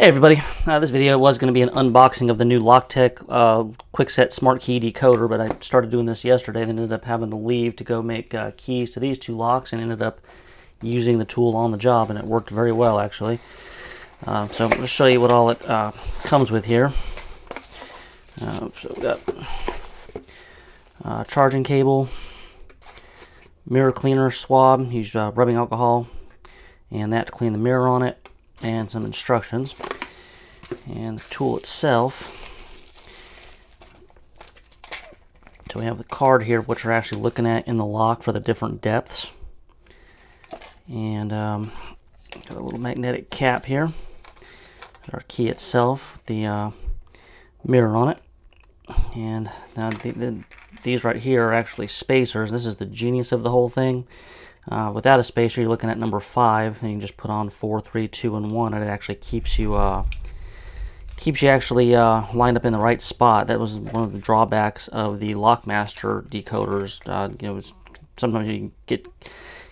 Hey everybody, this video was going to be an unboxing of the new locktech Kwikset Smartkey decoder, but I started doing this yesterday and ended up having to leave to go make keys to these two locks and ended up using the tool on the job, and it worked very well actually. So I'm going to show you what all it comes with here. So we got charging cable, mirror cleaner swab, use rubbing alcohol and that to clean the mirror on it, and some instructions. And the tool itself, so we have the card here of what you're actually looking at in the lock for the different depths, and got a little magnetic cap here, our key itself, the mirror on it. And now these right here are actually spacers. This is the genius of the whole thing. Without a spacer, you're looking at number 5, and you can just put on 4, 3, 2, and 1, and it actually keeps you actually lined up in the right spot. That was one of the drawbacks of the Lockmaster decoders. You know, sometimes you get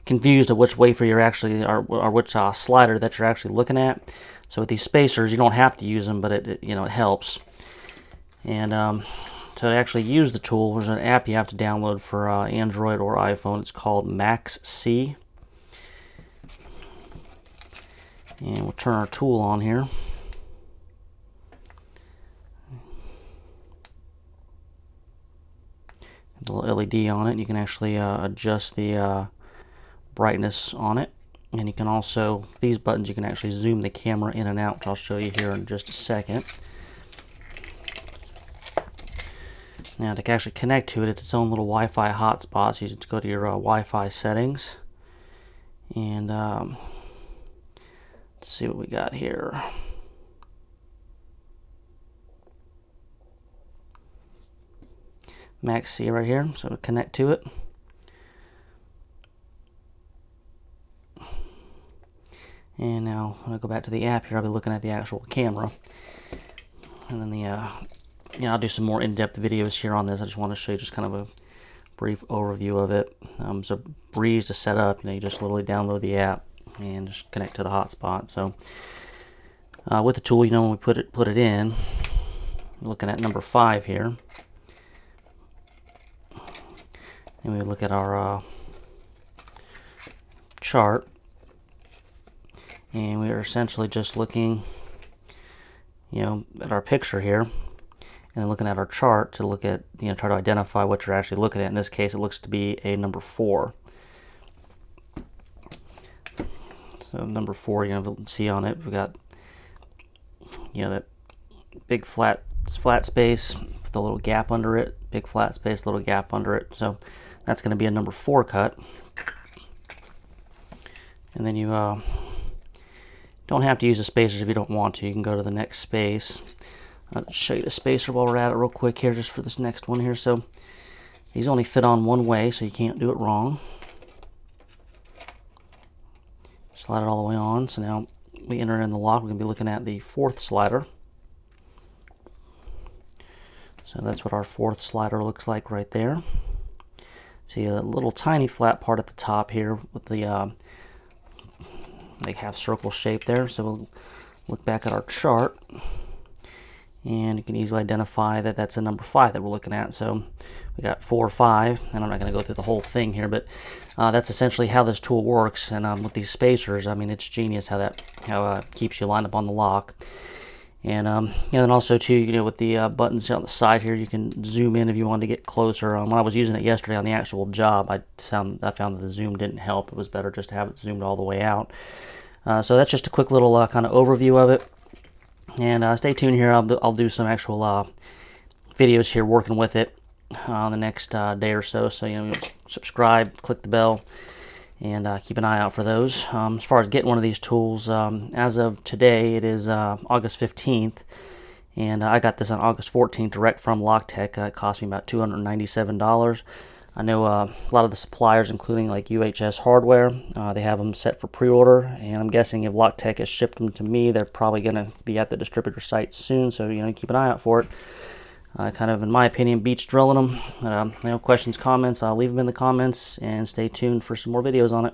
confused of which wafer you're actually, or which slider that you're actually looking at. So with these spacers, you don't have to use them, but it helps. And to actually use the tool, there's an app you have to download for Android or iPhone. It's called MaxC. And we'll turn our tool on here. The little LED on it. You can actually adjust the brightness on it. And you can also, these buttons, you can actually zoom the camera in and out, which I'll show you here in just a second. Now to actually connect to it, it's its own little Wi-Fi hotspot, so you just go to your Wi-Fi settings, and let's see what we got here. MaxC right here, so connect to it. And now when I go back to the app here, I'll be looking at the actual camera, and then the I'll do some more in-depth videos here on this. I just want to show you just kind of a brief overview of it. It's a breeze to set up. You just literally download the app and just connect to the hotspot. So with the tool, when we put it in, we're looking at number 5 here, and we look at our chart, and we are essentially just looking, at our picture here, and looking at our chart to look at, try to identify what you're actually looking at. In this case, it looks to be a number 4. So number 4, you can see on it, we've got, that big flat space with a little gap under it, big flat space, little gap under it. So that's going to be a number 4 cut. And then you don't have to use the spacers if you don't want to. You can go to the next space. I'll show you the spacer while we're at it real quick here, just for this next one here. So these only fit on one way, so you can't do it wrong. Slide it all the way on. So now we enter in the lock. We're going to be looking at the 4th slider. So that's what our 4th slider looks like right there. See a little tiny flat part at the top here with the like half circle shape there. So we'll look back at our chart, and you can easily identify that that's a number 5 that we're looking at. So we got 4, 5, and I'm not going to go through the whole thing here, but that's essentially how this tool works. And with these spacers, I mean, it's genius how it keeps you lined up on the lock. And then also too, with the buttons on the side here, you can zoom in if you want to get closer. When I was using it yesterday on the actual job, I found that the zoom didn't help. It was better just to have it zoomed all the way out. So that's just a quick little kind of overview of it. And stay tuned here. I'll do some actual videos here working with it the next day or so. So subscribe, click the bell, and keep an eye out for those. As far as getting one of these tools, as of today, it is August 15th, and I got this on August 14th direct from Locktech. It cost me about $297. I know a lot of the suppliers, including like UHS Hardware, they have them set for pre-order, and I'm guessing if Locktech has shipped them to me, they're probably going to be at the distributor site soon, so keep an eye out for it. Kind of, in my opinion, beats drilling them. Questions, comments, I'll leave them in the comments, and stay tuned for some more videos on it.